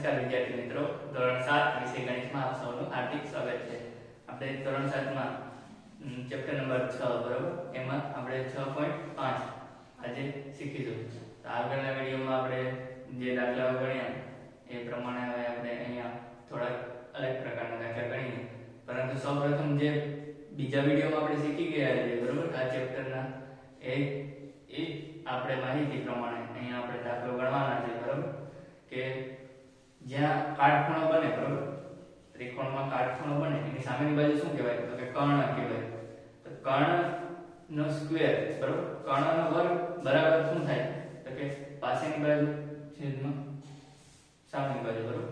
નમસ્કાર વિદ્યાર્થી મિત્રો, ધોરણ 7 વિષય ગણિતમાં આપ સૌનું હાર્દિક સ્વાગત છે. આપણે ધોરણ 7 માં ચેપ્ટર નંબર 6 બરોબર, એમાં આપણે 6.5 આજે શીખીશું. તો આગળના વિડિયોમાં આપણે જે દાખલાઓ ગણ્યા એ પ્રમાણે હવે આપણે અહીંયા થોડા અલગ પ્રકારના દાખલા ગણીએ. પરંતુ સૌપ્રથમ જે બીજા વિડિયોમાં આપણે શીખી ગયા છે બરોબર, આ ચેપ્ટરના એ આપણે માહિતી પ્રમાણે અહીંયા આપણે દાખલો ગણવાના છે બરોબર, કે જ્યાં કાટખૂણો બને બરોબર, ત્રિકોણમાં કાટખૂણો બને એની સામેની બાજુ શું કહેવાય? તો કે કર્ણ કહેવાય. તો કર્ણનો સ્ક્વેર બરોબર, કર્ણનો વર્ગ બરાબર શું થાય? તો કે પાસેની બાજુ છેદમાં સામેની બાજુ બરોબર.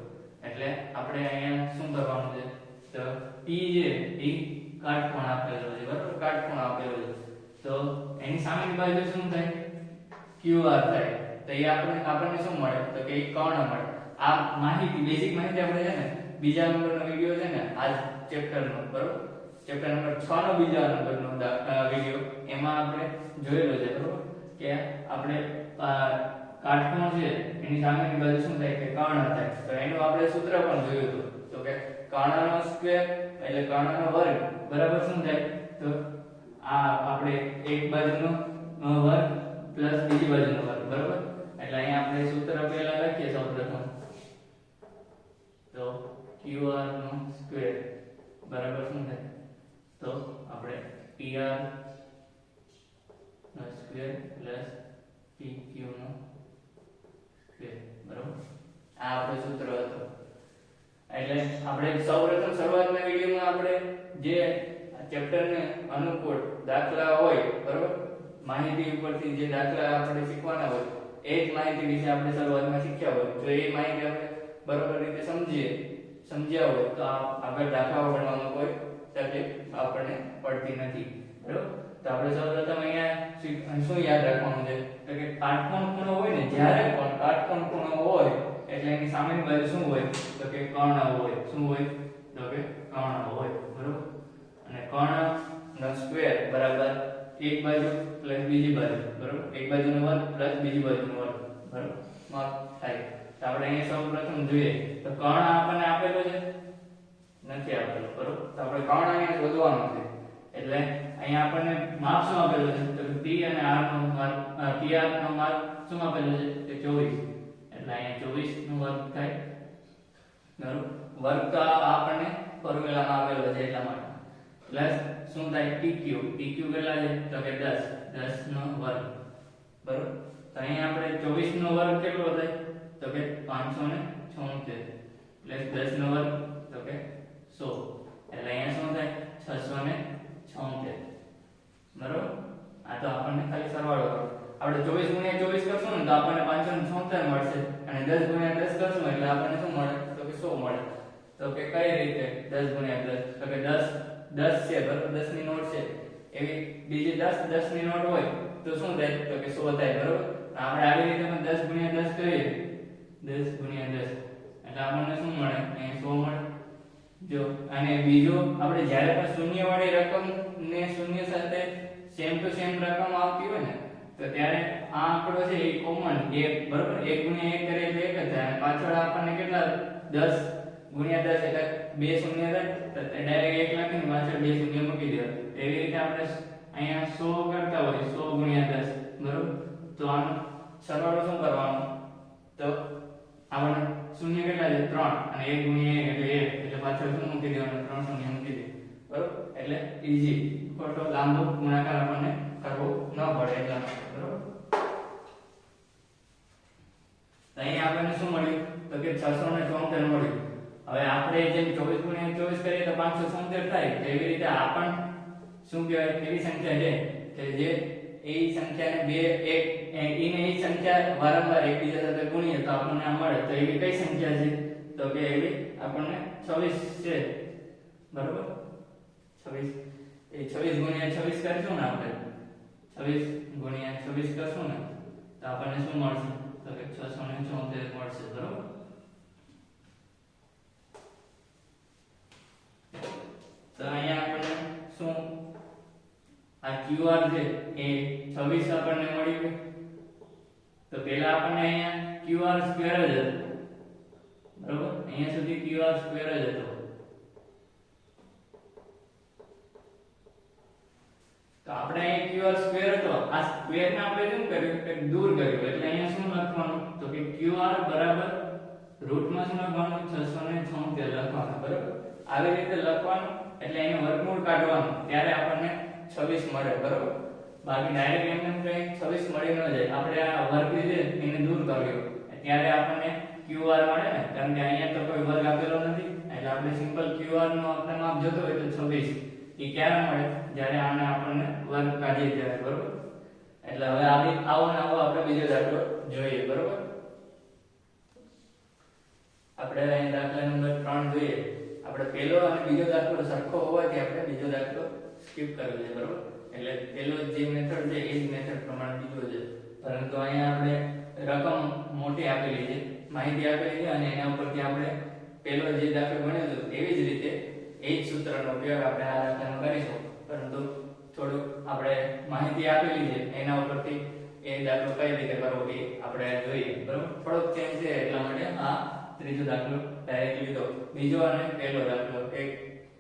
એટલે આપણે અહીંયા શું કરવાનું છે? તો P જે એ કાટખૂણ આપેલો છે બરોબર, કાટખૂણ આપેલો છે. તો એની સામેની બાજુ શું થાય? QR થાય. તો એ આપણને શું મળે? તો કે કર્ણ મળે. આ માહિતી બેઝિક માહિતી આપણે છે ને બીજા નંબરનો વિડિયો છે ને આ ચેપ્ટરનો બરોબર, ચેપ્ટર નંબર 6 નો બીજા નંબરનો વિડિયો, એમાં આપણે જોયેલો છે બરોબર, કે આપણે કાટખૂણો છે એની સામેની બાજુ શું થાય? કે કર્ણ થાય. તો એનું આપણે સૂત્ર પણ જોયું હતું. તો કે કર્ણનો સ્ક્વેર એટલે કર્ણનો વર્ગ બરાબર શું થાય? તો આ આપણે એક બાજુનો વર્ગ પ્લસ બીજી બાજુનો વર્ગ બરોબર. એટલે અહીંયા આપણે સૂત્ર પહેલા લખીએ સૌપ્રથમ. તો QR નો સ્ક્વેર બરાબર શું થાય? તો આપણે PR નો સ્ક્વેર પ્લસ PQ નો સ્ક્વેર બરાબર. આ આપણું સૂત્ર હતું. એટલે આપણે સૌપ્રથમ શરૂઆતના વિડિયોમાં આપણે જે ચેપ્ટરને અનુકૂળ દાખલા હોય બરાબર, માહિતી ઉપરથી જે દાખલા આપણે શીખવાના હોય એ જ માહિતી વિશે આપણે શરૂઆતમાં શીખ્યા હોય. જો એ માહિતી આપણે બરોબર રીતે સમજ્યા હોય તો આગળ દાખલાઓ ગણવામાં કોઈ તકલીફ આપણને પડતી નથી બરોબર. તો આપણે સૌપ્રથમ અહીંયા શું યાદ રાખવાનું છે? તો કે કાટકોણ ખૂણો હોય ને, જ્યારે પણ કાટકોણ ખૂણો હોય એટલે એની સામેની બાજુ શું હોય? તો કે કર્ણ હોય. શું હોય? તો કે કર્ણ હોય બરોબર. અને કર્ણનો સ્ક્વેર બરાબર એક બાજુ પ્લસ બીજી બાજુ બરોબર, એક બાજુનો વર્ગ પ્લસ બીજી બાજુનો વર્ગ બરોબર માં થાય. તો આપણે અહીંયા સૌપ્રથમ જોઈએ તો કર્ણ આપણને આપેલો છે? નથી આપેલો બરોબર. તો આપણે કર્ણ અહીંયા શોધવાનો છે. એટલે અહીંયા આપણને માપ શું આપેલો છે? તો P અને R નો માપ, PR નો માપ શું આપેલો છે? કે 24. એટલે અહીંયા 24 નો વર્ગ થાય બરોબર. વર્ગ તો આપણને ફોર્મ્યુલામાં આપેલો છે એટલા માટે. પ્લસ શું થાય? PQ કેટલા છે? તો કે 10 નો વર્ગ બરોબર. તો અહીંયા આપણે 24 નો વર્ગ કેટલો થાય? તો કે 576 પ્લસ 10 નો વર્ગ તો કે 100. એટલે અહીંયા શું થાય? 676 બરોબર. આ તો આપણને ખાલી સરવાળો કરો. આપણે 24 ગુણ્યા 24 કરશું ને તો આપણને 576 મળશે, અને 10 ગુણ્યા 10 કરશું એટલે આપણને શું મળે? તો કે 100 મળે. તો કે કઈ રીતે 10 ગુણ્યા 10? તો કે 10 છે બરોબર, 10 ની નોટ છે, એવી બીજી 10 ની નોટ હોય તો શું થાય? તો કે 100 થાય બરોબર. આપણે આવી રીતે પણ 10 ગુણ્યા 10 કરીએ, 10 ગુણ્યા 10 એટલે આપણને શું મળે? અહીં 100 મળે. જો અને બીજો આપણે જ્યારે પણ શૂન્ય વાળી રકમ ને શૂન્ય સાથે સેમ ટુ સેમ રકમ આવતી હોય ને તો ત્યારે આ આંકડો છે એ કોમન 1 બરોબર, 1 ગુણ્યા 1 કરીએ એટલે 1 જ થાય. અને પાછળ આપણને કેટલા? 10 ગુણ્યા 10 એટલે 2 શૂન્ય થાય. તો ડાયરેક્ટ 1 લખીને પાછળ 2 શૂન્ય મૂકી દેવા. એવી રીતે આપણે અહીંયા 100 કરતા હોય 100 ગુણ્યા 10 બરોબર. તો આનો સરવાળો શું કરવાનો? તો આપણને શૂન્ય કેટલા છે? 3, અને 1 ગુણ્યા 1 એટલે 1, એટલે પાછળ શું મૂકી દેવાનું? 3 શૂન્ય મૂકી દે બરોબર. એટલે ઈઝી, ખોટો લાંબો ગુણાકાર આપણને કરવો ન પડે એટલા માટે બરોબર. તો અહીંયા આપણને શું મળ્યું? તો કે 676 મળ્યું. હવે આપણે જેમ 24 ગુણ્યા 24 કરીએ તો 576 થાય. તો એવી રીતે આ પણ શું કહેવાય? એવી સંખ્યા છે કે જે એ સંખ્યાને બે એક એને એ સંખ્યા વારંવાર એકબીજા સાથે ગુણીએ તો આપણને આ મળે. તો એવી કઈ સંખ્યા છે? તો કે એવી આપણને 26 છે બરોબર. 26 એ 26 ગુણ્યા 26 કરશું ને આપણે, 26 ગુણ્યા 26 કરશું ને તો આપણને શું મળશે? તો કે 676 મળશે બરોબર. તો અહીંયા આપણને શું આ QR છે એ 26 આપણને મળી ગયું. તો પહેલા આપણને અહીંયા QR સ્ક્વેર જ હતું બરોબર અહીંયા સુધી qr સ્ક્વેર જ હતો તો આપણે અહીં qr સ્ક્વેર હતો આ સ્ક્વેર ને આપણે શું કર્યું કે દૂર કર્યું એટલે અહીંયા શું લખવાનું તો કે qr બરાબર રૂટ માં શું લખવાનું 676 લખવાનું બરાબર આવી રીતે લખવાનું એટલે એનું વર્ગમૂળ કાઢવાનું ત્યારે આપણને 26 મળે બરાબર બાકી ડાયરેક્ટ એમને કઈ 26 મળી ન જાય આપણે આ વર્ગ છે એને દૂર કર્યો ત્યારે આપણને qr મળે ને કારણ કે અહીંયા તો કોઈ વર્ગ આપેલો નથી એટલે આપણે સિમ્પલ qr નો આપણે માપ જોતો હોય તો 26 એ ક્યારે મળે જ્યારે આને આપણને વર્ગ કાઢીએ ત્યારે બરોબર એટલે હવે આવો ને આવો આપણે બીજો દાખલો જોઈએ બરોબર આપણે અહીં દાખલા નંબર 3 જોઈએ આપણે પહેલો અને બીજો દાખલો સરખો હોવાથી આપણે બીજો દાખલો સ્કીપ કરવો છે બરોબર એટલે પહેલો જે મેથડ છે એ જ મેથડ પ્રમાણે બીજો છે પરંતુ અહીંયા આપણે રકમ મોટી આપેલી છે માહિતી આપેલી છે અને એના ઉપરથી આપણે પહેલો જે દાખલો ગણ્યો હતો એવી જ રીતે એ જ સૂત્રનો ઉપયોગ આપણે આ દાખલામાં કરીશું પરંતુ થોડું આપણે માહિતી આપેલી છે એના ઉપરથી એ દાખલો કઈ રીતે કરવો એ આપણે જોઈએ બરોબર થોડોક ચેન્જ છે એટલા માટે આ ત્રીજો દાખલો ડાયરેક્ટ લીધો બીજો અને પહેલો દાખલો એક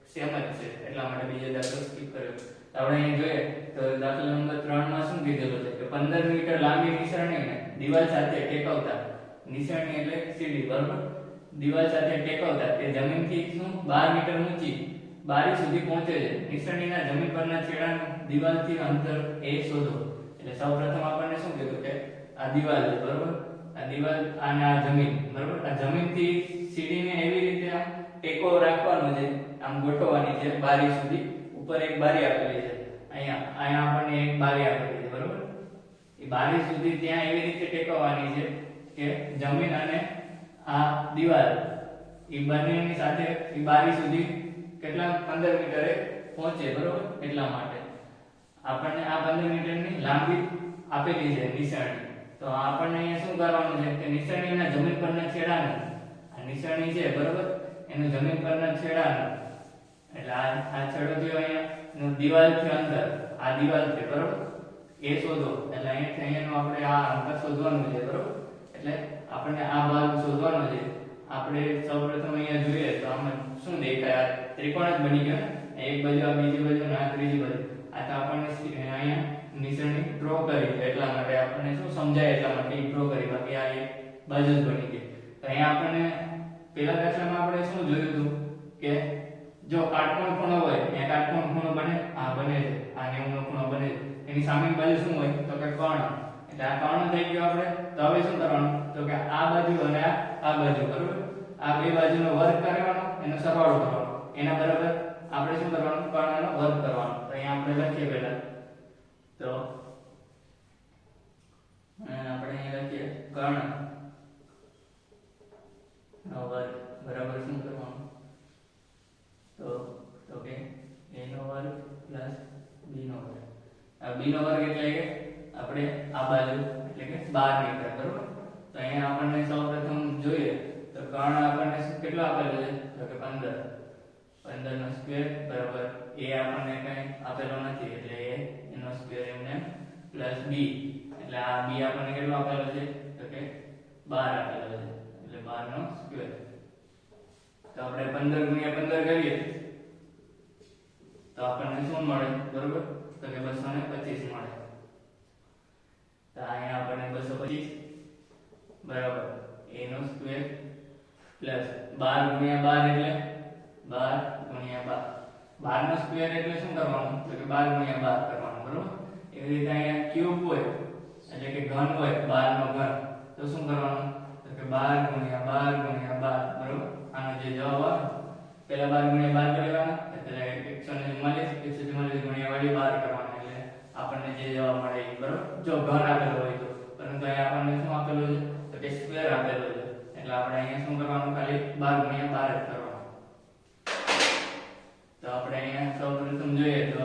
સેમ જ છે એટલા માટે બીજો દાખલો સ્કીપ કર્યો આપણે અહીં જોઈએ તો દાખલા નંબર 3 માં શું કીધેલું છે કે 15 મીટર લાંબી નિસરણીને દિવાલ સાથે ટેકવતા નિસરણી એટલે સીડી બરોબર દિવાલ સાથે ટેકવતા તે જમીનથી શું 12 મીટર ઊંચી બારી સુધી પહોંચે છે નિસરણીના જમીન પરના છેડાનું દિવાલથી અંતર એ શોધો એટલે સૌપ્રથમ આપણને શું કીધું કે આ દિવાલ છે બરોબર આ દિવાલ અને આ જમીન બરોબર આ જમીનથી સીડીને એવી રીતે આમ ટેકો રાખવાનો છે આમ ગોઠવવાની છે બારી સુધી ઉપર એક બારી આપેલી છે અહીંયા આપણને એક બારી આપેલી છે બરોબર એ બારી સુધી ત્યાં એવી રીતે ટેકવવાની છે કે જમીન અને આ દિવાલ એ બંનેની સાથે એ બારી સુધી કેટલા 15 મીટરે પહોંચે બરોબર એટલા માટે આપણને આ 15 મીટરની લાંબી આપેલી છે નિસરણી તો આપણને અહીંયા શું કરવાનું છે કે નિસરણીના જમીન પરના છેડાનું આ નિસરણી છે બરોબર એનું જમીન પરના છેડાનું એટલે આ છેડો થયો અહીંયા દિવાલથી અંતર આ દિવાલ છે બરોબર એ શોધો એટલે અહીંયાનું આપણે આ અંતર શોધવાનું છે બરોબર એટલે આપણને આ ભાગ શોધવાનો છે આપણે સૌપ્રથમ અહીંયા જોઈએ તો આમાં શું દેખાય આ ત્રિકોણ જ બની ગયો ને એક બાજુ આ બીજી બાજુ અને આ ત્રીજી બાજુ આ તો આપણને અહીંયા નિસરણી ડ્રો કરી એટલા માટે આપણને શું સમજાય એટલા માટે ડ્રો કરી બાકી આ એક બાજુ જ બની ગઈ તો અહીંયા આપણને પહેલા દાખલામાં આપણે શું જોયું હતું કે જો કાટકોણ ખૂણો હોય ત્યાં કાટકોણ ખૂણો બને આ બને છે આ 90 નો ખૂણો બને છે એની સામેની બાજુ શું હોય તો કે કર્ણ એટલે આ કર્ણ થઈ ગયો આપણે તો હવે શું કરવાનું તો કે આ બાજુ અને આ બાજુ બરોબર આ બે બાજુનો વર્ગ કરવાનો એનો સરવાળો કરવાનો એના બરાબર આપણે શું કરવાનું કર્ણનો વર્ગ કરવાનો તો અહીંયા આપણે લખીએ પહેલા તો આપણે અહીંયા લખીએ કર્ણ નો વર્ગ બરાબર શું કરવાનું તો કે a નો વર્ગ પ્લસ b નો વર્ગ આ b નો વર્ગ એટલે કે આપણે આ બાજુ એટલે કે 12 મીટર બરોબર તો અહીંયા આપણને સૌપ્રથમ જોઈએ તો કર્ણ આપણને કેટલો આપેલો છે તો કે 15 નો સ્ક્વેર બરાબર a આપણને કઈ આપેલો નથી એટલે a એનો સ્ક્વેર એમને પ્લસ b એટલે આ b આપણને કેટલો આપેલો છે તો કે 12 આપેલો છે એટલે 12 નો સ્ક્વેર તો આપણે 15 ગુણ્યા 15 કરીએ તો આપણને શું મળે બરોબર તો કે 225 મળે તો અહીંયા આપણને 225 બરાબર a નો સ્ક્વેર પ્લસ 12 ગુણ્યા 12 એટલે 12 ગુણ્યા 12 નો સ્ક્વેર એટલે શું કરવાનું તો કે 12 ગુણ્યા 12 કરવાનું બરોબર એવી રીતે અહીંયા ક્યુબ હોય એટલે કે ઘન હોય 12 નો ઘન તો શું કરવાનું તો કે 12 ગુણ્યા 12 ગુણ્યા 12 બરોબર આનો જે જવાબ આવે પહેલા 12 ગુણ્યા 12 લેવાના એટલે 144 ગુણ્યા વળી 12 કરવાના એટલે આપણને જે જવાબ મળે એ બરોબર જો ઘન આપેલો હોય તો પરંતુ અહીંયા આપણને શું આપેલું છે તો કે સ્ક્વેર આપેલો છે એટલે આપણે અહીંયા શું કરવાનું ખાલી 12 ગુણ્યા 12 જ કરવાનું તો આપણે અહીંયા સૌપ્રથમ જોઈએ તો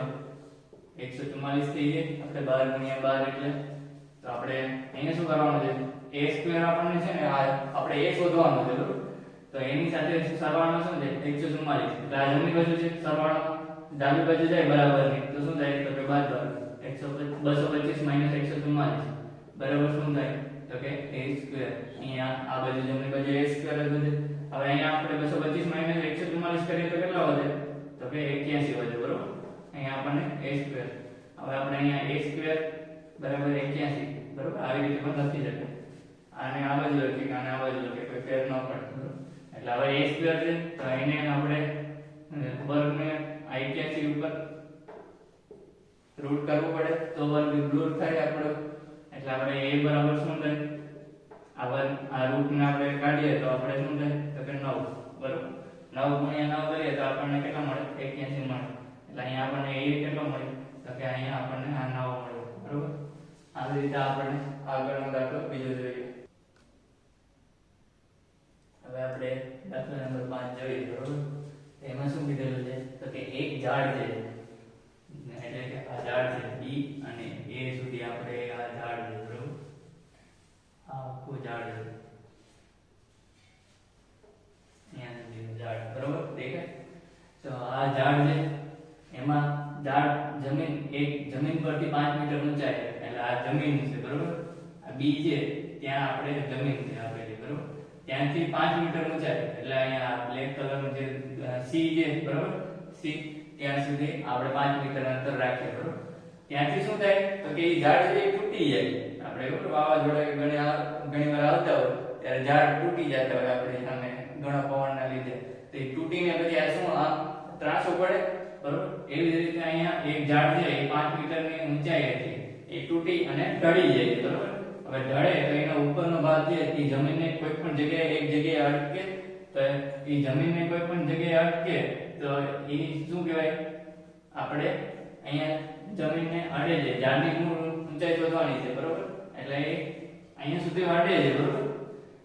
144 થઈ જાય આપણે 12 ગુણ્યા 12 એટલે તો આપણે અહીંયા શું કરવાનું છે a સ્ક્વેર આપણને છે ને આ આપણે a શોધવાનું છે બરોબર તો એની સાથે સરવાળો શું છે 144 એટલે આ જમણી બાજુ છે સરવાળો ડાબી બાજુ જાય બરાબરની તો શું થાય તો કે બાદબાકી 225 144 બરાબર શું થાય તો કે a સ્ક્વેર અહીંયા આ બાજુ જમણી બાજુ a સ્ક્વેર જ વધે હવે અહીંયા આપણે 225 માઈનસ 144 કરીએ તો કેટલા વધે? તો કે 81 વધે, બરોબર. અહીંયા આપણને a². હવે આપણે અહીંયા a² બરાબર 81, બરોબર. આવી રીતે પણ લખી શકે. આને આ બાજુ લખી કે આને આ બાજુ લખી, કોઈ ફેર ન પડે, બરોબર. એટલે હવે a² છે તો એને આપણે વર્ગને 81 ઉપર રૂટ કરવું પડે તો વર્ગ દૂર થાય આપણો. એટલે આપણે a બરાબર શું થાય? આ રૂટ ને આપણે કાઢીએ તો આપણે શું થાય? તો કે 9, બરોબર. 9 ગુણ્યા 9 કરીએ તો આપણને કેટલા મળે? 81 મળે. એટલે અહીંયા આપણને a કેટલો મળે? તો કે અહીંયા આપણને આ 9 મળે, બરોબર. આવી રીતે આપણને આગળનો દાખલો બીજો જોઈએ. હવે આપણે દાખલા નંબર 5 જોઈએ, બરોબર. એમાં શું કીધેલું છે? તો કે એક ઝાડ છે, એટલે કે આ ઝાડ છે b અને a સુધી આપણે આ ઝાડ છે, બરોબર. આ આખું ઝાડ છે, અહીંયા સુધીનું ઝાડ, બરોબર. દેખાય? તો આ ઝાડ છે, એમાં ઝાડ જમીન પરથી 5 મીટર ઊંચાઈ છે, એટલે આ જમીન છે, બરોબર. આ b છે ત્યાં આપણે જમીન છે આપેલી, બરોબર. ત્યાંથી 5 મીટર ઊંચાઈ, એટલે અહીંયા બ્લેક કલરનું જે c છે, બરોબર. c ત્યાં સુધી આપણે 5 મીટર અંતર રાખીએ, બરોબર. ત્યાંથી શું થાય? તો કે એ ઝાડ છે એ તૂટી જાય. આપણે બરોબર વાવાઝોડા કે ઘણી વાર આવતા હોય ત્યારે ઝાડ તૂટી જતા હોય આપણી સામે ઘણા પવનના લીધે, તો એ તૂટીને પછી આ શું આ ત્રાસો પડે, બરોબર. એવી જ રીતે અહીંયા એક ઝાડ છે એ 5 મીટરની ઊંચાઈ હતી, એ તૂટી અને ઢળી જાય, બરોબર. હવે ઢળે તો એનો ઉપરનો ભાગ છે એ જમીનને કોઈ પણ જગ્યાએ એક જગ્યાએ અટકે, તો એ જમીનને કોઈ પણ જગ્યાએ અટકે તો એ શું કહેવાય? આપણે અહીંયા જમીનને અડે છે, ઝાડની મૂળ ઊંચાઈ શોધવાની છે, બરોબર. એટલે એ અહીંયા સુધી અડે છે, બરોબર.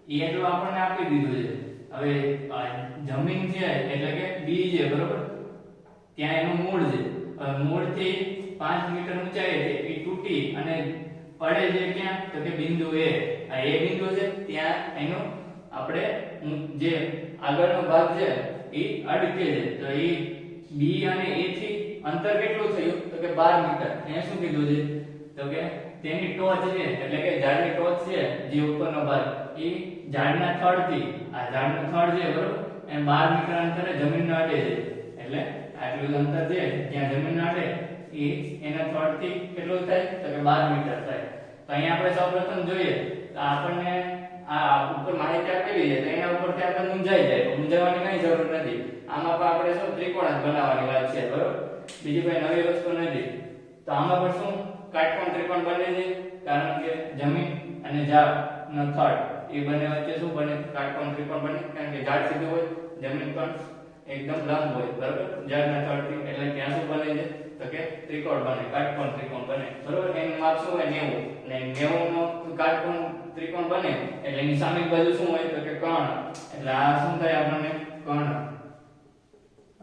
એ એટલું આપણને આપી દીધું છે. હવે જમીન છે એટલે કે b છે, બરોબર. ત્યાં એનું મૂળ છે. મૂળથી 5 મીટર ઊંચાઈ છે એ તૂટી અને પડે છે ક્યાં? તો કે બિંદુ a. આ a બિંદુ છે ત્યાં એનો આપણે જે આગળનો ભાગ છે એ અડકે છે. તો એ b અને a થી અંતર કેટલું થયું? તો કે 12 મીટર. અહીંયા શું કીધું છે? તો કે તેની ટોચ છે એટલે કે ઝાડની ટોચ છે જે ઉપરનો ભાગ એ ઝાડના થડથી આ ઝાડનું થડ છે, બરોબર, એ 12 મીટર અંતરે જમીનને અડે છે. એટલે આટલું અંતર છે જ્યાં જમીનને અડે એ એના થડથી કેટલું થાય? તો કે 12 મીટર થાય. તો અહીંયા આપણે સૌપ્રથમ જોઈએ તો આપણને આ ઉપર માહિતી આપેલી છે તો એના ઉપરથી આપણે મૂંઝાઈ જાય. મૂંઝાવાની કઈ જરૂર નથી. આમાં પણ આપણે શું ત્રિકોણ જ બનાવવાની વાત છે, બરોબર. બીજી કોઈ નવી વસ્તુ નથી. તો આમાં પણ શું કાટકોણ ત્રિકોણ બને છે, કારણ કે જમીન અને ઝાડનો થડ એ બંને વચ્ચે શું બને? કાટકોણ ત્રિકોણ બને. કારણ કે ઝાડ સીધું હોય, જમીન પણ એકદમ લંબ હોય, બરોબર, ઝાડના થડથી. એટલે ત્યાં શું બને છે? તો કે ત્રિકોણ બને, કાટકોણ ત્રિકોણ બને, બરોબર. એનું માપ શું હોય? 90. ને 90 નો કાટકોણ ત્રિકોણ બને એટલે એની સામેની બાજુ શું હોય? તો કે કર્ણ. એટલે આ શું થાય આપણને? કર્ણ.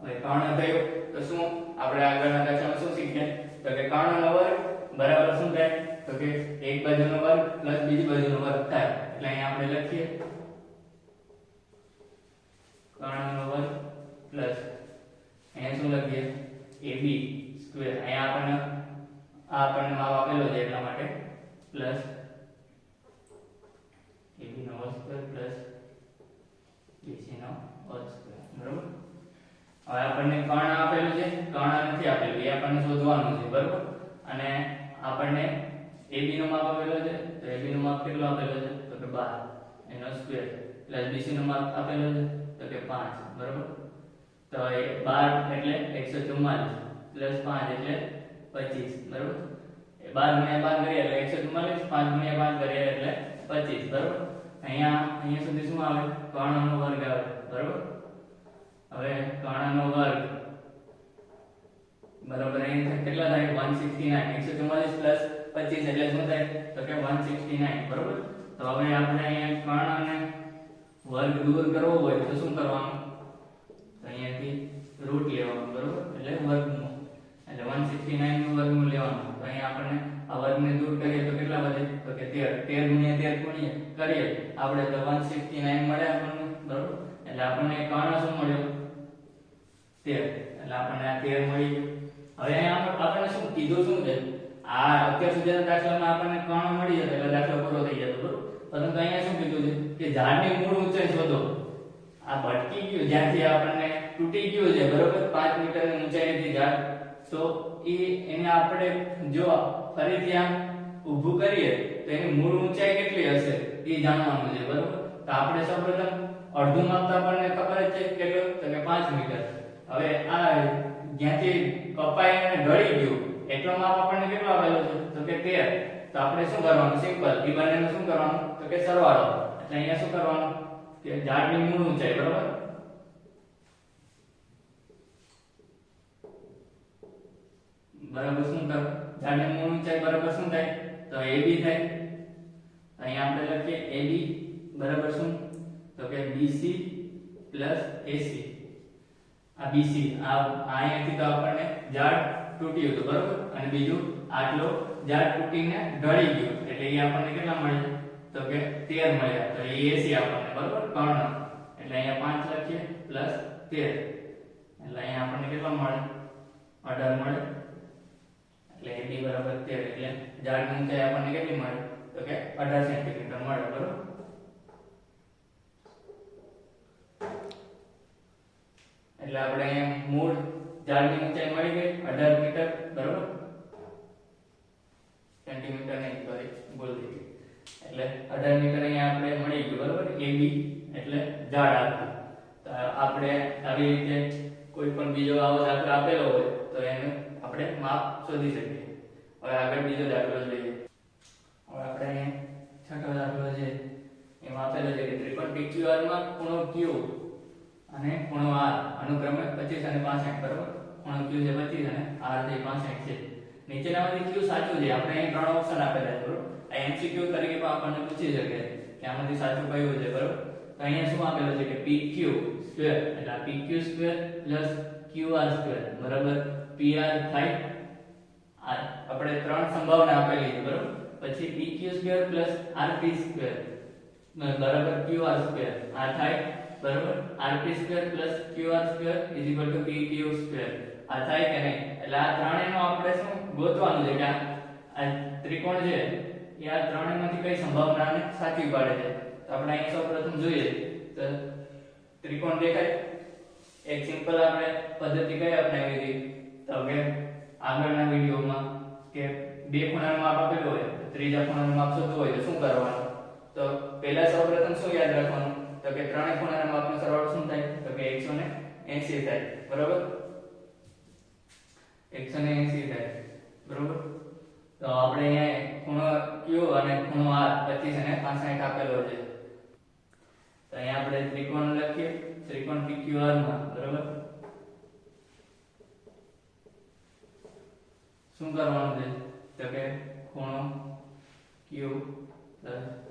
હવે કર્ણ થયું તો શું આપણે આગળના દાખલામાં શું શીખ્યા? તો કે કર્ણનો વર્ગ બરાબર શું થાય? તો કે એક બાજુનો વર્ગ પ્લસ બીજી બાજુનો વર્ગ થાય. એટલે અહીંયા આપણે લખીએ કર્ણનો વર્ગ પ્લસ અહીંયા શું લખીએ? ab square. અહીંયા આપણને માપ આપેલો છે એટલા માટે પ્લસ ab નો વર્ગ સ્ક્વેર પ્લસ bc નો વર્ગ સ્ક્વેર, બરોબર. હવે આપણને કર્ણ આપેલું છે, કર્ણ નથી આપેલું, એ આપણને શોધવાનું છે, બરોબર. અને આપણને ab નો માપ આપેલો છે તો ab નો માપ કેટલો આપેલો છે? તો કે 12 એનો સ્ક્વેર પ્લસ bc નો માપ આપેલો છે તો કે 5, બરોબર. તો એ 12 એટલે 144 પ્લસ 5 એટલે 25, બરોબર. એ 12 ગુણ્યા 5 કરીએ એટલે 144, 5 ગુણ્યા 5 કરીએ એટલે 25, બરોબર. અહીંયા સુધી શું આવે? કર્ણનો વર્ગ આવે, બરોબર. હવે કર્ણનો વર્ગ બરાબર અહીં કેટલા થાય? 169. 144 પ્લસ 25 એટલે શું થાય? તો કે 169, બરોબર. તો હવે આપણે અહીંયા કર્ણને વર્ગ દૂર કરવો હોય તો શું કરવાનું? તો અહીંયાથી રૂટ લેવાનું, બરોબર, એટલે વર્ગમૂળ. એટલે 169 નું વર્ગમૂળ લેવાનું. તો અહીંયા આપણને આ વર્ગને દૂર કરીએ તો કેટલા વધે? તો કે 13 ગુણ્યા 13 કરીએ આપણે તો 169 મળે આપણને, બરોબર. એટલે આપણને કર્ણ શું મળ્યો? 13. એટલે આપણને આ 13 મળી ગયું. હવે અહીંયા આપણને શું કીધું? શું છે આ અત્યાર સુધીના દાખલામાં આપણને કર્ણ મળી જતો એટલે દાખલો પૂરો થઈ જતો, બરોબર. પરંતુ અહીંયા શું કીધું છે કે ઝાડની મૂળ ઊંચાઈ શોધો. આ ભટકી ગયું જ્યાંથી આપણને તૂટી ગયું છે બરોબર 5 મીટરની ઊંચાઈથી ઝાડ, તો એને આપણે જો ફરીથી આમ ઊભું કરીએ તો એની મૂળ ઊંચાઈ કેટલી હશે એ જાણવાનું છે બરોબર. તો આપણે સૌપ્રથમ અડધું માપ તો આપણને ખબર જ છે કેટલું, તો કે 5 મીટર. હવે આ જ્યાંથી કપાઈ અને ઢળી ગયું એટલો માપ આપણને કેટલો આપેલો છે, તો કે 13. તો આપણે શું કરવાનું, સિમ્પલ એ બંનેનું શું કરવાનું, તો કે સરવાળો. એટલે અહીંયા શું કરવાનું કે ઝાડની મૂળ ઊંચાઈ બરોબર, બરાબર શું કર ઝાડની મૂળ ઊંચાઈ બરાબર શું થાય, તો AB થાય. અહીંયા આપણે લખીએ AB બરાબર શું, તો કે BC AC. આ BC આ અહીંયાથી તો આપણને ઝાડ તૂટ્યું હતું બરાબર, અને બીજું આટલો ઝાડ તૂટીને ઢળી ગયું એટલે એ આપણને કેટલા મળે, તો કે 13 મળ્યા. તો એ AC આપણને બરાબર કર્ણ, એટલે અહીંયા 5 લખીએ પ્લસ 13 એટલે અહીંયા આપણને કેટલા મળે, 18 મળે. એટલે AB બરાબર 13 એટલે ઝાડની ઊંચાઈ આપણને કેટલી મળે, તો કે 18 સેન્ટીમીટર મળે બરાબર. એટલે આપણે અહીંયા મૂળ ઝાડની ઊંચાઈ મળી ગઈ 18 મીટર બરાબર, સેન્ટીમીટર નહીં સોરી ભૂલ થઈ ગઈ. એટલે 18 મીટર અહીંયા આપણે મળી ગયું બરાબર. AB એટલે ઝાડ આખું. તો આપણે આવી રીતે કોઈ પણ બીજો આવો દાખલો આપેલો હોય તો એનું આપણે માપ શોધી શકીએ. હવે આગળ બીજો દાખલો જોઈએ. હવે આપણે અહીંયા છઠ્ઠો દાખલો છે એમાં આપેલો છે કે ત્રિકોણ PQR માં ખૂણો Q અને ખૂણો R અનુક્રમે 25 અને 65 બરાબર. ખૂણો Q છે 25 અને R છે 65 છે. નીચેનામાંથી કયું સાચું છે, આપણે અહીં ત્રણ ઓપ્શન આપેલા છે બરાબર. આ MCQ તરીકે પણ આપણને પૂછી શકે કે આમાંથી સાચું કયું છે બરાબર. તો અહીંયા શું આપેલું છે કે PQ સ્ક્વેર એટલે PQ સ્ક્વેર QR સ્ક્વેર બરાબર PR થાય. આપણે ત્રણ સંભાવના આપેલી છે બરાબર. પછી PQ સ્ક્વેર RP સ્ક્વેર બરાબર QR સ્ક્વેર આ થાય બરાબર. RP square QR square PQ square આ થાય કે નહીં. એટલે આ ત્રણેયનો આપણે શું ગોતવાનું છે કે આ ત્રિકોણ છે એ આ ત્રણેયમાંથી કઈ સંભાવનાને સાચી પાડે છે. તો આપણે અહીં સૌપ્રથમ જોઈએ તો ત્રિકોણ દેખાય. એક સિમ્પલ આપણે પદ્ધતિ કઈ અપનાવી હતી તો કે આગળના વિડિયોમાં કે બે ખૂણાનું માપ આપેલું હોય ત્રીજા ખૂણાનું માપ શોધવું હોય તો શું કરવાનું. તો પહેલા સૌપ્રથમ શું યાદ રાખવાનું, તો કે ત્રણેય ખૂણાના માપનો સરવાળો શું થાય, તો કે 180 થાય બરાબર. 180 થાય બરાબર. તો આપણે અહીંયા ખૂણો Q અને ખૂણો R 25 અને 65 આપેલો છે. તો અહીંયા આપણે ત્રિકોણ લખીએ, ત્રિકોણ PQR માં બરાબર શું કરવાનું છે, તો કે ખૂણો Q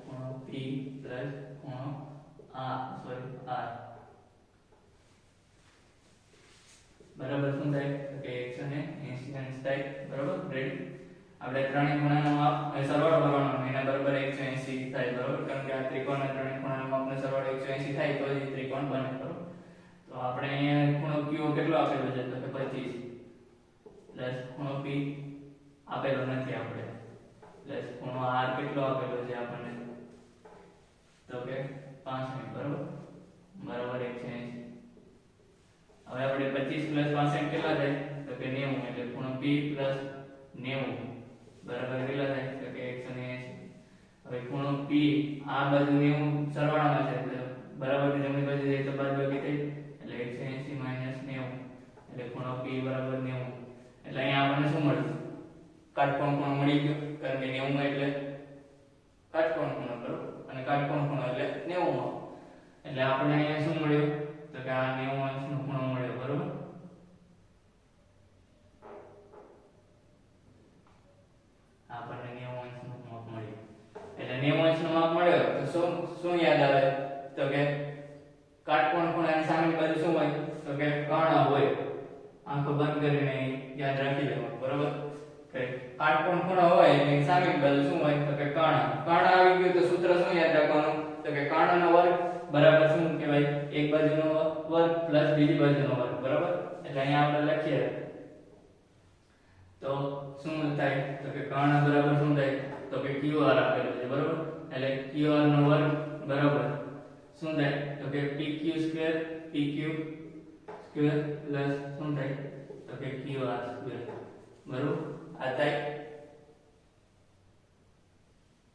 ખૂણો P ખૂણો R બરાબર શું થાય, તો કે 180 અંશ થાય બરાબર. રેડી. આપણે ત્રણેય ખૂણાનો માપ સરવાળો કરવાનો એના બરાબર 180 થાય બરાબર. કારણ કે આ ત્રિકોણ અને ત્રણેય ખૂણાના માપનો સરવાળો 180 થાય તો જ ત્રિકોણ બને બરાબર. તો આપણે અહીંયા ખૂણો Q કેટલો આપેલો છે, તો કે 25 પ્લસ ખૂણો P આપેલો નથી આપણે પ્લસ ખૂણો R કેટલો આપેલો છે આપણને, તો કે 65 બરાબર 180. હવે આપણે 25 65 કેટલા થાય, તો કે 90 એટલે ખૂણો P 90 બરાબર કેટલા થાય, તો કે 180. હવે ખૂણો P આ બાજુ 90 સરવાળામાં છે એટલે બરાબર જમણી બાજુ જાય તો બાદબાકી થઈ એટલે 180 90 એટલે ખૂણો P બરાબર 90. એટલે અહીંયા આપણને શું મળ્યું, કાટકોણ ખૂણો મળી ગયો. કારણ કે 90 એટલે કાટકોણ ખૂણો બરાબર અને કાટકોણ ખૂણો એટલે 90 એટલે આપણે અહીંયા શું મળ્યું, તો કે આ 90 અંશનો ખૂણો મળ્યો બરાબર. આપણને 90 અંશનો માપ મળ્યો. એટલે 90 અંશનો માપ મળ્યો તો શું યાદ આવે, તો કે કાટકોણ ખૂણાની સામેની બાજુ શું હોય, તો કે કર્ણ હોય. આંખો બંધ કરીને યાદ રાખી લેવાનું બરાબર. કે કાટકોણ ખૂણો હોય એની સામેની બાજુ શું હોય, તો કે કર્ણ. કર્ણ આવી ગયું તો સૂત્ર શું યાદ રાખવાનું, તો કે કર્ણનો વર્ગ બરાબર શું કહેવાય, એક બાજુનો વર્ગ પ્લસ બીજી બાજુનો વર્ગ બરાબર. એટલે અહીંયા આપણે લખીએ તો શું થાય, તો કે કર્ણ બરાબર શું થાય, તો કે QR આપેલું છે બરાબર. એટલે QR નો વર્ગ બરાબર શું થાય તો કે pq square pq square plus શું થાય તો કે qr સ્ક્વેર બરોબર આ થાય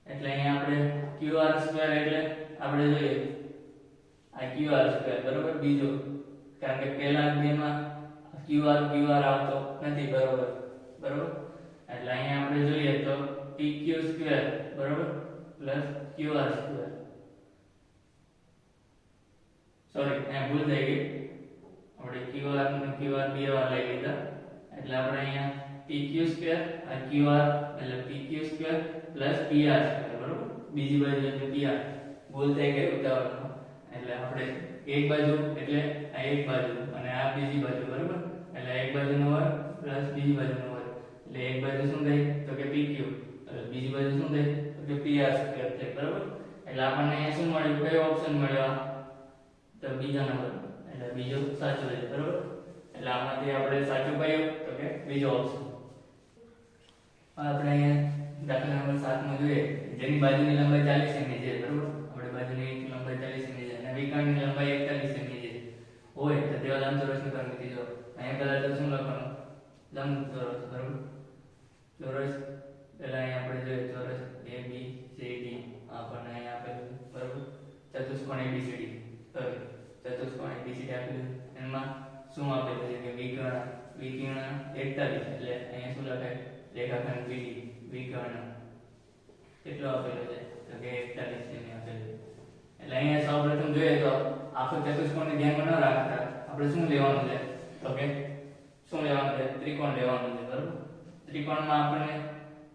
એટલે અહીંયા આપણે qr સ્ક્વેર એટલે આપણે જોઈએ આ qr સ્ક્વેર બરોબર બીજો કારણ કે પહેલા બેમાં qr આવતો નથી બરોબર એટલે અહીંયા આપણે જોઈએ તો pq સ્ક્વેર બરોબર પ્લસ qr સ્ક્વેર સોરી અહીંયા ભૂલ થઈ ગઈ આપણે qr અને qr બે વાર લઈ લીધા એટલે આપણે અહીંયા pq સ્ક્વેર આ qr એટલે pq square plus pr square બરોબર બીજી બાજુ એટલે pr ભૂલ થઈ ગઈ ઉતાવળમાં એટલે આપણે એક બાજુ એટલે આ એક બાજુ અને આ બીજી બાજુ બરોબર એટલે એક બાજુનો વર્ગ પ્લસ બીજી બાજુનો વર્ગ એટલે એક બાજુ શું થાય તો કે pq એટલે બીજી બાજુ શું થાય તો કે pr સ્ક્વેર થાય બરોબર એટલે આપણને અહીંયા શું મળ્યું કયો ઓપ્શન મળ્યો તો બીજો નંબર એટલે બીજો સાચો છે બરોબર એટલે આમાંથી આપણે સાચું કયું તો કે બીજો ઓપ્શન આપણે અહીંયા દાખલા નંબર 7 માં જોઈએ જેની બાજુની લંબાઈ 40 સેમી છે બરોબર આપણે બાજુની લંબાઈ 40 સેમી છે અને વિકર્ણની લંબાઈ 41 સેમી છે હોય તો તેવા લંબચોરસની પરિમિતિ જો અહીંયા પહેલા તો શું લખવાનું લંબચોરસ બરોબર ચોરસ પહેલા અહીંયા આપણે જોઈએ ચોરસ ABCD આપણને અહીંયા આપેલું બરોબર ચતુષ્કોણ ABCD ચતુષ્કોણ ABCD આપેલું એમાં શું આપેલું છે કે વિકર્ણ 41 એટલે અહીંયા શું લખાય રેખાખંડ BD વિકર્ણ કેટલો આપેલો છે તો કે 41 સેમી આપેલું એટલે અહીંયા સૌપ્રથમ જોઈએ તો આખો ચતુષ્કોણને ધ્યાનમાં ન રાખતા આપણે શું લેવાનું છે તો કે શું લેવાનું છે ત્રિકોણ લેવાનું છે બરોબર ત્રિકોણમાં આપણને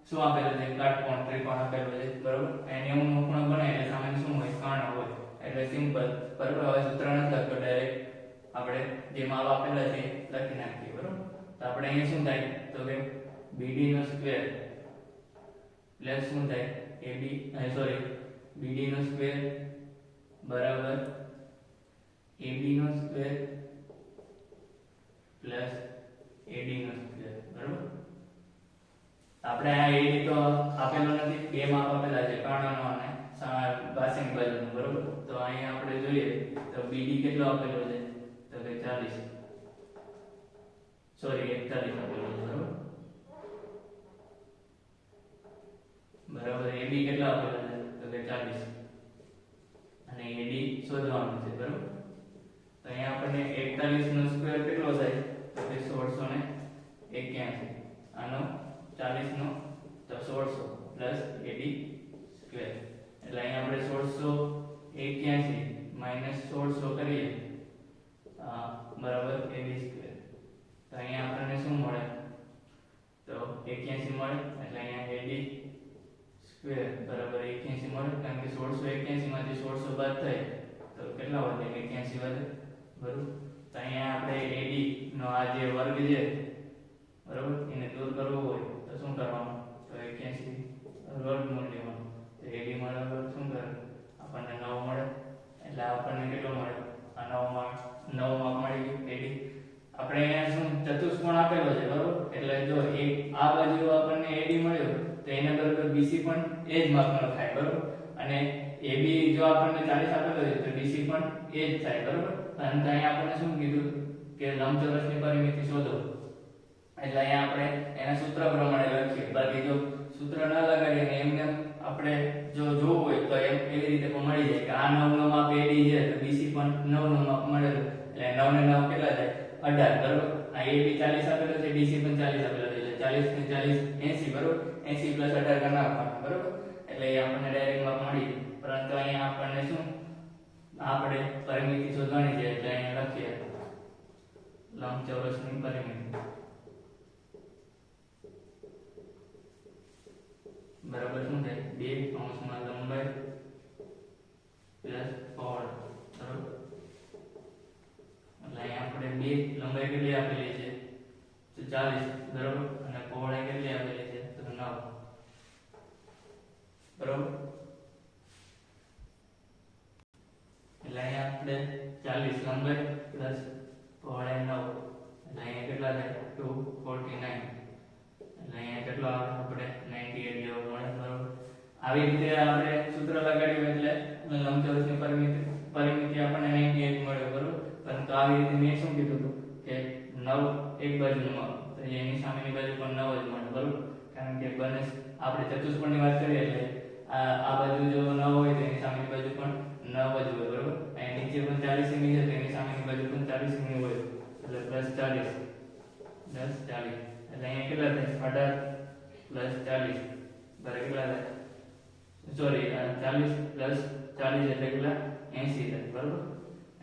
શું આપેલું છે કાટકોણ ત્રિકોણ આપેલું છે બરોબર એની 90 નો ખૂણો બને એટલે સામે શું હોય કર્ણ હોય એટલે સિમ્પલ બરોબર હવે સૂત્ર નથી લખતો ડાયરેક્ટ આપણે જે માપ આપેલા છે લખી નાખીએ બરોબર તો આપણે અહીંયા શું થાય તો કે BD નો સ્ક્વેર પ્લસ શું થાય BD નો સ્ક્વેર બરાબર AB નો સ્ક્વેર પ્લસ AD નો સ્ક્વેર બરાબર આપણે આ AD તો આપેલો નથી બે માપ આપેલા છે કર્ણનો અને બાજુની બાજુનો બરાબર તો અહીંયા આપણે જોઈએ તો BD કેટલો આપેલો છે તો કે 41 આપેલો છે બરાબર AB કેટલો આપેલો છે તો કે 40 અને AD શોધવાનું છે બરાબર તો અહીંયા આપણને 41 નો સ્ક્વેર કેટલો થાય તો કે 1681 આનો 40 નો તો 1600 પ્લસ AD સ્ક્વેર એટલે અહીંયા આપણે 1681 માઈનસ 1600 કરીએ બરાબર AD સ્ક્વેર તો અહીંયા આપણને શું મળે તો 81 મળે એટલે અહીંયા AD સ્ક્વેર બરાબર 81 મળે કારણ કે 1681 માંથી 1600 બાદ થાય તો કેટલા વધે 81 વધે બરાબર તો અહીંયા આપણે AD નો આ જે વર્ગ છે બરાબર એને દૂર કરવો હોય તો શું કરવાનું તો 81 વર્ગમૂળ લેવાનું તો AD બરાબર શું કરે આપણને 9 મળે એટલે આપણને કેટલો મળે આ 9 માપ મળી ગયું AD આપણે અહીંયા શું ચતુષ્કોણ આપેલો છે બરાબર એટલે જો એક આ બાજુ આપણને AD મળ્યો તો એના બરાબર BC પણ એ જ માપનો થાય બરાબર અને AB જો આપણને 40 આપેલો છે તો BC પણ એ જ થાય બરાબર અને અહીંયા આપણને શું કીધું કે લંબચોરસની પરિમિતિ શોધો એટલે અહીંયા આપણે એના સૂત્ર પ્રમાણે લખીએ બાકી જો સૂત્ર ન લગાડીએ ને એમને આપણે જો જોવું હોય તો એવી રીતે પણ મળી જાય કે આ 9 નો માપ AD છે તો BC પણ 9 નો માપ મળેલું એટલે 9 ને 9 કેટલા થાય 18 બરાબર આ AB 40 આપેલો છે BC પણ 40 આપેલો છે એટલે 40 ને 40 80 બરાબર 80 પ્લસ 18 કરી નાખવાનું બરાબર એટલે એ આપણને ડાયરેક્ટ માપ મળી પરંતુ અહીંયા આપણને શું આપણે પરિમિતિ શોધવાની છે એટલે અહીંયા લખીએ લંબચોરસની પરિમિતિ બરાબર શું થાય 2 કૌંસમાં લંબાઈ પ્લસ પહોળાઈ બરાબર એટલે અહીંયા આપણે 2 લંબાઈ કેટલી આપેલી છે તો 40 બરાબર અને પહોળાઈ કેટલી આપેલી છે તો 9 બરાબર એટલે અહીંયા આપણે 40 લંબાઈ પ્લસ પહોળાઈ 9 એટલે અહીંયા કેટલા થાય 249 એટલે અહીંયા કેટલો આવે આપણે 98 જેવો મળે બરાબર આવી રીતે આપણે સૂત્ર લગાડ્યું એટલે લંબચોરસની પરિમિતિ પરિમિતિ આપણને 98 મળે બરોબર, પરંતુ આવી રીતે મેં શું કીધું હતું કે 9 એક બાજુનું માપ, તો એની સામેની બાજુ પણ 9 જ મળે બરોબર, કારણ કે બંને આપણે ચતુષ્કોણની વાત કરીએ એટલે આ બાજુ જો 9 હોય તો એની સામેની બાજુ પણ 9 જ હોય બરોબર, અહીં નીચે પણ 40 સેમી છે તો એની સામેની બાજુ પણ 40 સેમી હોય, એટલે +40 +40 એટલે અહીંયા કેટલા થાય 18 + 40 બરાબર કેટલા થાય, સોરી 40 + 40 એટલે કેટલા 80 થાય બરોબર,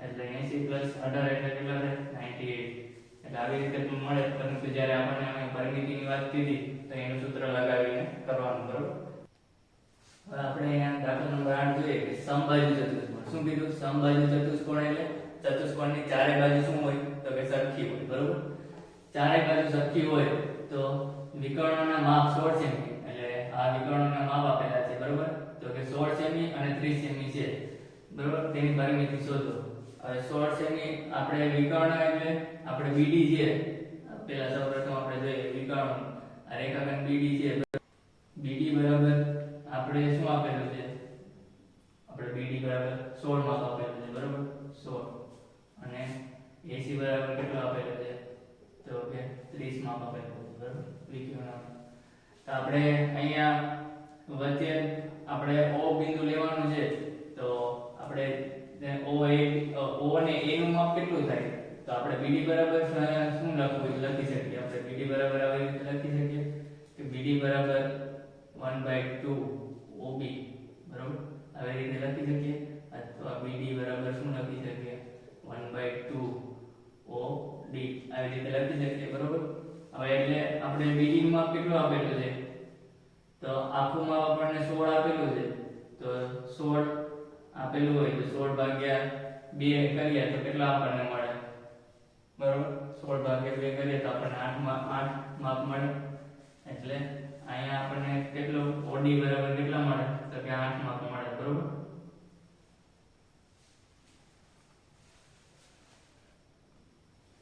એટલે 80 + 18 એટલે કેટલા થાય 98, એટલે આવી રીતે પણ મળે, પરંતુ જ્યારે આપણને અહીં પરિમિતિની વાત કીધી તો એનું સૂત્ર લગાવીને કરવાનું બરોબર. હવે આપણે અહીંયા દાખલા નંબર 8 જોઈએ કે સમબાજુ ચતુષ્કોણ. શું કીધું? સમબાજુ ચતુષ્કોણ એટલે ચતુષ્કોણની ચારે બાજુ શું હોય તો કે સરખી હોય બરોબર, ચારે બાજુ સરખી હોય તો વિકર્ણોના માપ 16 સેમી, એટલે આ વિકર્ણોના માપ આપેલા છે બરોબર, તો કે 16 સેમી અને 30 સેમી છે બરોબર, તેની પરિમિતિ શોધો. હવે 16 સેમી આપણે વિકર્ણ એટલે આપણે BD છે, પહેલા સૌપ્રથમ આપણે જોઈએ વિકર્ણ આ રેખાખંડ BD છે, BD બરાબર આપણે શું આપેલું છે, આપણે BD બરાબર 16 માપ આપેલું છે બરોબર 16, અને AC બરાબર કેટલો આપેલો છે તો કે 30 માપ આપેલું છે બરોબર વિકર્ણ. તો આપણે અહીંયા વચ્ચે આપણે O બિંદુ લેવાનું છે, તો આપણે O અને A નું માપ કેટલું થાય, તો આપણે BD બરાબર શું લખી શકીએ, આપણે BD બરાબર આવી રીતે લખી શકીએ કે BD બરાબર 1/2 OB બરાબર, આવી રીતે લખી શકીએ, અથવા BD બરાબર શું લખી શકીએ 1/2 OD આવી રીતે લખી શકીએ બરાબર. હવે એટલે આપણે BD નું માપ કેટલું આપેલું છે, તો આખું માપ આપણને 16 આપેલું છે, તો 16 આપેલું હોય તો 16 ભાગ્યા 2 કરીએ તો કેટલા આપણને મળે બરાબર, 16 ભાગ્યા 2 કરીએ તો આપણને 8 માપ મળે, એટલે અહીંયા આપણને કેટલું OD બરાબર કેટલા મળે તો કે 8 માપ મળે બરાબર.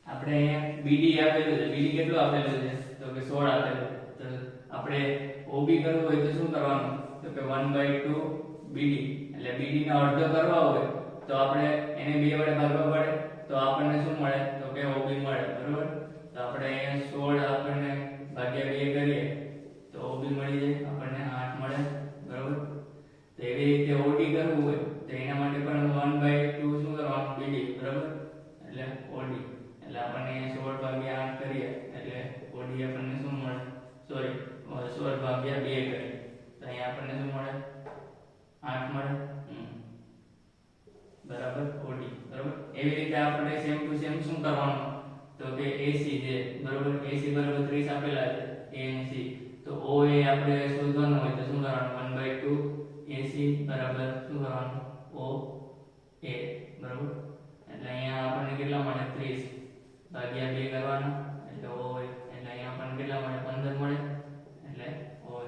આપણે અહીંયા BD આપેલું છે, BD કેટલું આપેલું છે તો કે 16 આપેલું, તો આપણે OB કરવું હોય તો શું કરવાનું તો કે 1/2 BD, એટલે BD નો અડધો કરવા હોય તો આપણે એને 2 વડે ભાગવા પડે તો આપણને શું મળે તો કે OB મળે બરાબર. તો આપણે અહીંયા 16 આપણને ભાગ્યા 2 કરીએ તો OB મળી જાય, આપણને 8 મળે બરાબર. તો એવી રીતે OD કરવું હોય તો એના માટે પણ 1/2 શું કરવાનું BD બરાબર, એટલે OD, એટલે આપણને 16 ભાગ્યા 8 કરીએ એટલે OD આપણને શું મળે, સોરી 16 ભાગ્યા 2 કરીએ તો અહીંયા આપણને શું મળે 8 મળે બરાબર OD બરાબર. એવી રીતે આપણે સેમ ટુ સેમ શું કરવાનું તો કે AC છે બરાબર, AC બરાબર 30 આપેલા છે ANC, તો OA આપણે શોધવાનું હોય તો શું કરવાનું 1/2 AC બરાબર શું કરવાનું OA બરાબર, એટલે અહીંયા આપણને કેટલા મળે 30 ભાગ્યા 2 કરવાના એટલે OA, એટલે અહીંયા આપણને કેટલા મળે 15 મળે એટલે OA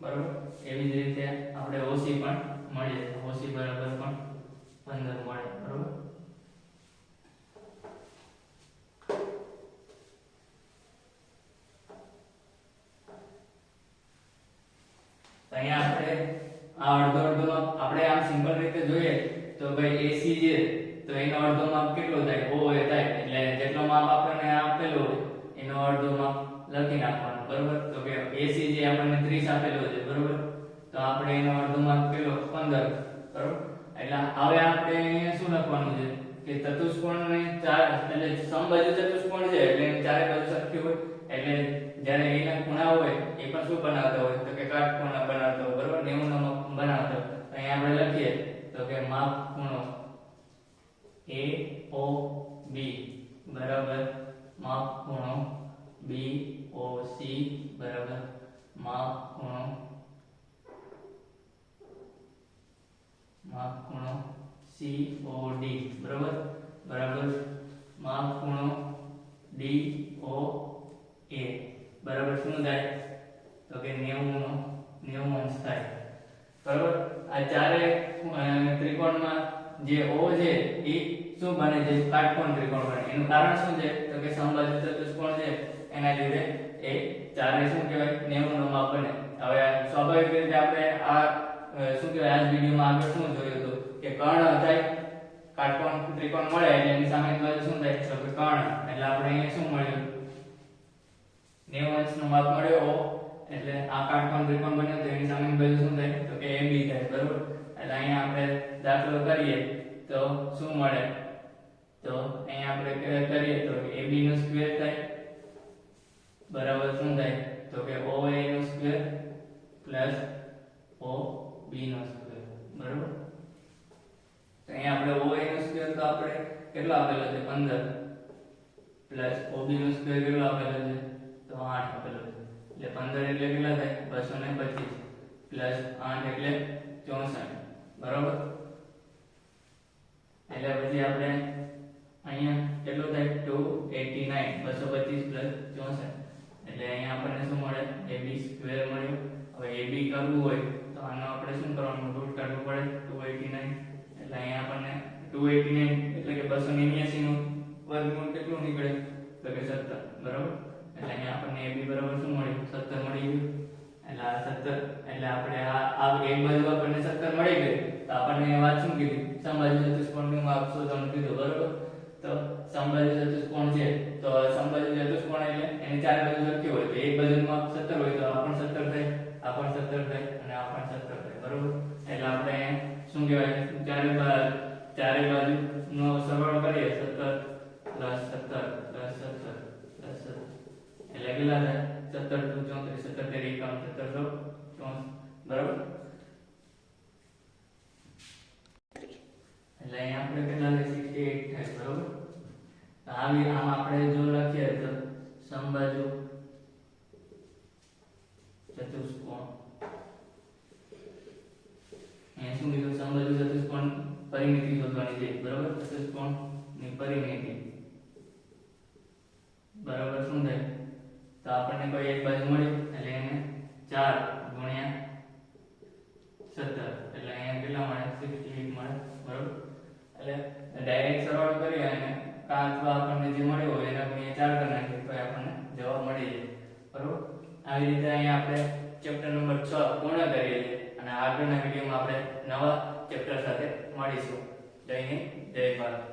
બરાબર. એવી જ રીતે આપણે OC પણ મળે, OC બરાબર પણ 15 મળે બરાબર. અહીંયા આપણે આ અડધો આપણે આમ સિમ્પલ રીતે જોઈએ તો ભાઈ AC છે તો એનો અડધો માપ કેટલો થાય OA થાય, એટલે જેટલો માપ આપણને આપેલો હોય એનો અડધો માપ લખી નાખવાનો બરાબર. તો કે AC જે આપણને 30 આપેલો છે બરાબર, તો આપણે એનો અડધો માપ કેટલો 15 બરાબર. એટલે હવે આપણે અહીંયા શું લખવાનું છે કે ચતુષ્કોણને ચાર એટલે સમબાજુ ચતુષ્કોણ છે એટલે એની ચારે બાજુ સરખી હોય, એટલે જ્યારે એના ખૂણા હોય એ પણ શું બનાવતા હોય તો કે કાટખૂણા બનાવતા હોય બરાબર, 90 નો બનાવતા હોય. અહીંયા આપણે લખીએ તો કે માપ ખૂણો AOB બરાબર માપ ખૂણો BOC બરાબર માપ ખૂણો COD બરાબર બરાબર માપ ખૂણો DOA બરાબર શું થાય તો કે 90 અંશ થાય બરાબર. આ ચારે ત્રિકોણમાં જે O છે એ શું બને છે કાટકોણ ત્રિકોણ બને, એનું કારણ શું છે તો કે સમબાજુ ચતુષ્કોણ છે એના લીધે એ ચારે શું કહેવાય 90 નો માપ બને. હવે સ્વાભાવિક રીતે આપણે આ શું કહેવાય આ વિડિયોમાં આગળ શું જોયું હતું કે કર્ણ થાય કાટકોણ ત્રિકોણ મળે એટલે એની સામેની બાજુ શું થાય તો કે કર્ણ એટલે આપણે અહીંયા શું મળ્યું 90 અંશનું માપ મળ્યો O એટલે આ કાટકોણ ત્રિકોણ બન્યો તો એની સામેની બાજુ શું થાય તો કે AB થાય બરોબર એટલે અહીંયા આપણે દાખલો કરીએ તો શું મળે તો અહીંયા આપણે કરીએ તો AB નો સ્ક્વેર થાય બરાબર શું થાય તો કે OA નો સ્ક્વેર પ્લસ OB નો સ્ક્વેર બરાબર તો અહીંયા આપણે OA નો સ્ક્વેર તો આપણે કેટલો આપેલો છે 15 પ્લસ OB નો સ્ક્વેર કેટલો આપેલો છે તો 8 આપેલો છે એટલે 15 એટલે કેટલા થાય 225 પ્લસ 8 એટલે 64 બરાબર એટલે પછી આપણે અહીંયા કેટલું થાય 289 225 પ્લસ 64 એટલે અહીંયા આપણને શું મળે AB સ્ક્વેર મળ્યો હવે AB કરવું હોય તો આનો આપણે શું કરવાનું રૂટ કાઢવું પડે 289 એટલે અહીંયા આપણને 289 એટલે કે 289 નું વર્ગમૂળ કેટલું નીકળે તો કે 17 બરાબર એટલે અહીંયા આપણને AB બરાબર શું મળ્યું 17 મળી ગયું એટલે આ 17 એટલે આપણે આ એક બાજુ આપણને 17 મળી ગઈ તો આપણને એ વાત શું કીધી સમબાજુ ચતુષ્કોણનું માપ શોધવાનું કીધું બરાબર તો સમબાજુ ચતુષ્કોણ છે તો સમબાજુ ચતુષ્કોણ એટલે એની ચાર બાજુ સરખી હોય તો એક બાજુનું માપ 17 હોય તો આ પણ 17 થાય આ પણ 17 થાય અને આ પણ 17 થાય બરાબર એટલે આપણે શું કહેવાય ચારે બાજુનો સરવાળો કરીએ 17 + 17 + 17 + 17 એટલે કેટલા થાય 17 × 34 17 તેરી 51 17 64 બરાબર એટલે અહીંયા આપણે કેટલા થાય 68 થાય બરાબર આવી આમ આપણે જો લખીએ તો સમબાજુ ચતુષ્કોણ અહીંયા શું કીધું સમબાજુ ચતુષ્કોણ પરિમિતિ શોધવાની છે બરાબર ચતુષ્કોણની પરિમિતિ બરાબર શું થાય તો આપણને કોઈ એક બાજુ મળી એટલે એને 4 × 17 એટલે અહીંયા કેટલા મળે 68 મળે બરાબર એટલે ડાયરેક્ટ સરવાળો કરીએ અને કાં અથવા આપણને જે મળ્યો હોય એના ગુણ્યા 4 કરી નાખીએ તો આપણને જવાબ મળી જાય બરાબર આવી રીતે અહીંયા આપણે ચેપ્ટર નંબર 6 પૂર્ણ કરીએ છીએ અને આગળના વિડીયોમાં આપણે નવા ચેપ્ટર સાથે મળીશું જય હિન્દ જય ભારત